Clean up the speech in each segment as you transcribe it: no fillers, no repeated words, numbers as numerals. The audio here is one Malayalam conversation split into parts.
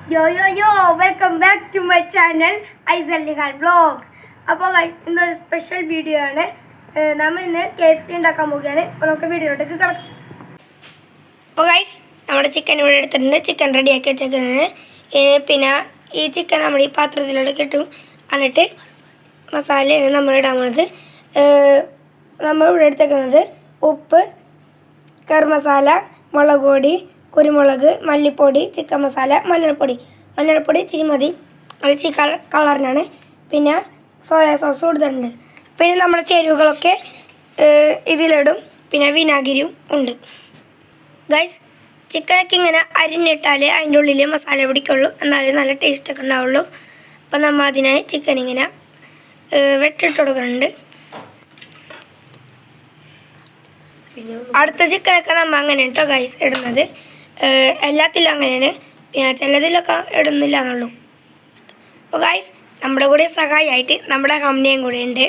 Yo, welcome back to my channel Aizal Nihal Vlog. അപ്പോൾ ഗൈസ് ഇന്നൊരു സ്പെഷ്യൽ വീഡിയോ ആണ്. നമ്മൾ ഇന്ന് KFC ഉണ്ടാക്കാൻ പോവുകയാണ്. അപ്പോൾ നമുക്ക് വീഡിയോയിലേക്ക് കിടക്കാം. അപ്പോൾ ഗൈസ് നമ്മുടെ ചിക്കൻ ഇവിടെ എടുത്തിട്ടുണ്ട്. ചിക്കൻ റെഡിയാക്കി വെച്ചേക്കാണ്. പിന്നെ ഈ ചിക്കൻ നമ്മൾ ഈ പാത്രത്തിലോട്ട് ഇട്ടു. എന്നിട്ട് മസാലയാണ് നമ്മൾ ഇടാൻ പോകുന്നത്. നമ്മൾ ഇവിടെ എടുത്തേക്കുന്നത് ഉപ്പ്, കറി മസാല, മുളക് പൊടി, കുരുമുളക്, മല്ലിപ്പൊടി, ചിക്കൻ മസാല, മഞ്ഞൾപ്പൊടി ഇച്ചിരി മതി, അത് ചിക്കൻ കളറിനാണ്. പിന്നെ സോയാ സോസ് കൊടുത്തിട്ടുണ്ട്. പിന്നെ നമ്മുടെ ചേരുവകളൊക്കെ ഇതിലിടും. പിന്നെ വിനാഗിരിയും ഉണ്ട്. ഗൈസ് ചിക്കനൊക്കെ ഇങ്ങനെ അരിഞ്ഞിട്ടാലേ അതിൻ്റെ ഉള്ളിൽ മസാല പിടിക്കുള്ളൂ, എന്നാലേ നല്ല ടേസ്റ്റൊക്കെ ഉണ്ടാവുള്ളൂ. അപ്പം നമ്മൾ അതിനായി ചിക്കൻ ഇങ്ങനെ വെട്ടിട്ട് കൊടുക്കുന്നുണ്ട്. അടുത്ത ചിക്കനൊക്കെ നമ്മൾ അങ്ങനെ കേട്ടോ ഗൈസ് ഇടുന്നത്. എല്ലാത്തിലും അങ്ങനെയാണ്, പിന്നെ ചിലതിലൊക്കെ ഇടുന്നില്ല എന്നുള്ളൂ. അപ്പോൾ ഗൈസ് നമ്മുടെ കൂടെ സഹായമായിട്ട് നമ്മുടെ കമ്പനിയും കൂടെ ഉണ്ട്.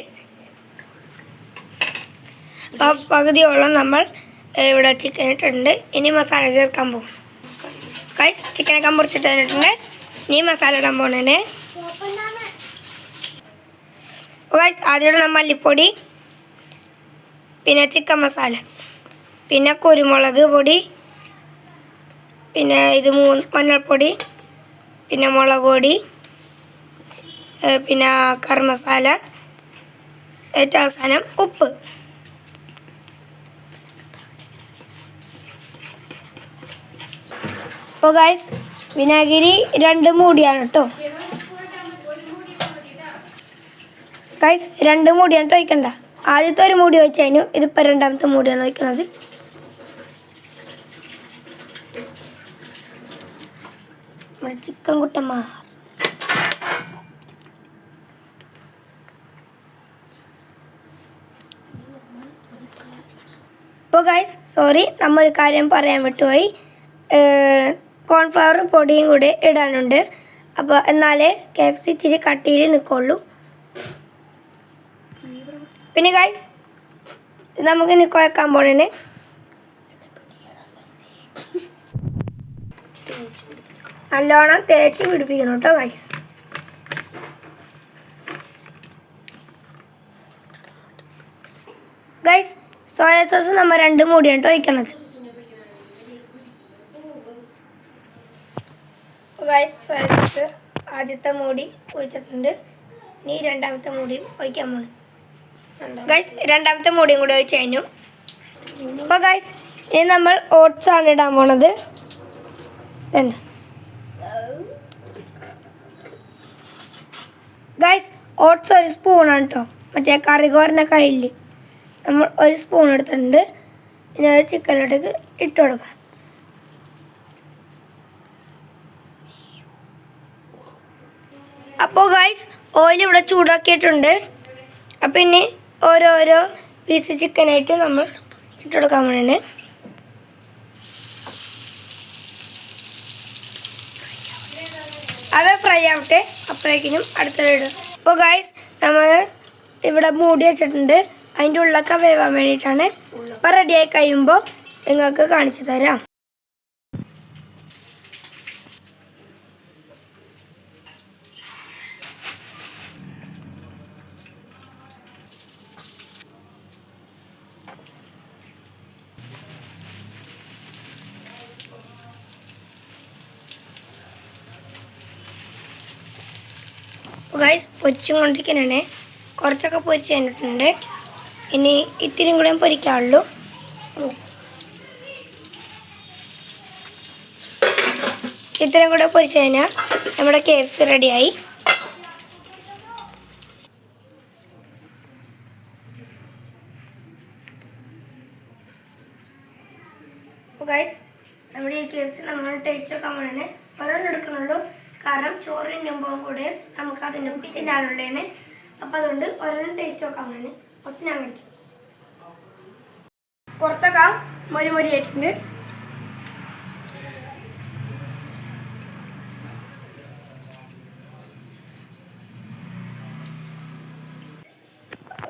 അപ്പോൾ പകുതിയോളം നമ്മൾ ഇവിടെ ചിക്കൻ ഇട്ടിട്ടുണ്ട്. ഇനി മസാല ചേർക്കാൻ പോകും. ഗൈസ് ചിക്കനൊക്കെ മുറിച്ചിട്ട് ഇട്ടിട്ടുണ്ട്. ഇനി മസാല ഇടാൻ പോകുന്നതിന് ഗൈസ് ആദ്യം ഇടണം മല്ലിപ്പൊടി, പിന്നെ ചിക്കൻ മസാല, പിന്നെ കുരുമുളക് പൊടി, പിന്നെ മഞ്ഞൾപ്പൊടി, പിന്നെ മുളക് പൊടി, പിന്നെ കറി മസാല, ഏറ്റവും അവസാനം ഉപ്പ്. അപ്പോൾ ഗൈസ് വിനാഗിരി 2 മൂടിയാണ് കേട്ടോ. ഗൈസ് 2 മൂടിയാണ് കേട്ടോ ഒഴിക്കണ്ട. ആദ്യത്തെ ഒരു മൂടി ഒഴിച്ചതിനു, ഇതിപ്പോൾ രണ്ടാമത്തെ മൂടിയാണ് ഒഴിക്കുന്നത്. നമ്മുടെ ചിക്കൻ കുട്ടമ്മ. അപ്പോൾ ഗൈസ് സോറി, നമ്മൊരു കാര്യം പറയാൻ വിട്ടുപോയി. കോൺഫ്ലവർ പൊടിയും കൂടെ ഇടാനുണ്ട്. അപ്പോൾ എന്നാലേ KFC ഇച്ചിരി കട്ടിയിൽ നിൽക്കുള്ളൂ. പിന്നെ ഗൈസ് നമുക്കിനി കുഴക്കാൻ പോണേന് നല്ലോണം തേച്ച് പിടിപ്പിക്കണം കേട്ടോ ഗൈസ്. ഗൈസ് സോയാ സോസ് നമ്മൾ 2 മൂടിയാണ് കേട്ടോ ഒഴിക്കണത്. ഗൈസ് സോയാ സോസ് ആദ്യത്തെ മൂടി ഒഴിച്ചിട്ടുണ്ട്. ഇനി രണ്ടാമത്തെ മൂടിയും ഒഴിക്കാൻ പോണ്. ഗൈസ് രണ്ടാമത്തെ മൂടിയും കൂടി ഒഴിച്ച് കഴിഞ്ഞു. അപ്പോൾ ഗൈസ് ഇനി നമ്മൾ ഓട്സ് ആണ് ഇടാൻ പോണത്. ഗൈസ് ഓട്സ് 1 സ്പൂണാണ് കേട്ടോ. മറ്റേ കറി കോരണ കയ്യിൽ നമ്മൾ 1 സ്പൂൺ എടുത്തിട്ടുണ്ട്. ഇനി അത് ചിക്കനിലോട്ടേക്ക് ഇട്ട് കൊടുക്കണം. അപ്പോൾ ഗൈസ് ഓയിൽ ഇവിടെ ചൂടാക്കിയിട്ടുണ്ട്. അപ്പം ഇനി ഓരോരോ പീസ് ചിക്കനായിട്ട് നമ്മൾ ഇട്ടുകൊടുക്കാൻ വേണ്ടി അത് ഫ്രൈ ആവട്ടെ, അപ്പോഴേക്കിനും അടുത്തിടും. അപ്പോൾ ഗൈസ് നമ്മൾ ഇവിടെ മൂടി വെച്ചിട്ടുണ്ട്. അതിൻ്റെ ഉള്ളൊക്കെ വേവാൻ വേണ്ടിയിട്ടാണ്. അപ്പോൾ റെഡിയായി കഴിയുമ്പോൾ നിങ്ങൾക്ക് കാണിച്ചു തരാം. ഗൈസ് പൊരിച്ചും കൊണ്ടിരിക്കാനാണ്. കുറച്ചൊക്കെ പൊരിച്ച് കഴിഞ്ഞിട്ടുണ്ട്. ഇനി ഇത്തിരിയും കൂടെ പൊരിക്കാനുള്ളൂ. ഇത്രയും കൂടെ പൊരിച്ച് കഴിഞ്ഞാൽ നമ്മുടെ KFC റെഡിയായി. ഗൈസ് നമ്മുടെ ഈ KFC നമ്മൾ ടേസ്റ്റ് വെക്കാൻ വേണ്ടി ഒരെണ്ണം എടുക്കണുള്ളൂ. കാരണം ചോറ് തിന്നുമ്പോൾ കൂടെ നമുക്ക് അതിൻ്റെ കുട്ടി തിന്നാനുള്ളതാണ്. അപ്പം അതുകൊണ്ട് ഒരെണ്ണം ടേസ്റ്റ് വെക്കാൻ വേണ്ടി ഫസ്റ്റ് ഞാൻ കഴിക്കും. പുറത്തൊക്കെ മൊരി ആയിട്ടുണ്ട്.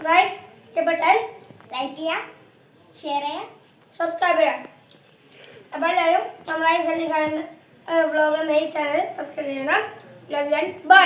ഗൈസ് ഇഷ്ടപ്പെട്ടാൽ ലൈക്ക് ചെയ്യാം, ഷെയർ ചെയ്യാം, സബ്സ്ക്രൈബ് ചെയ്യാം. അപ്പോൾ എല്ലാവരും നമ്മളെ വ്ളോഗ് എന്ന ഈ ചാനൽ സബ്സ്ക്രൈബ് ചെയ്യണം. Love you and by.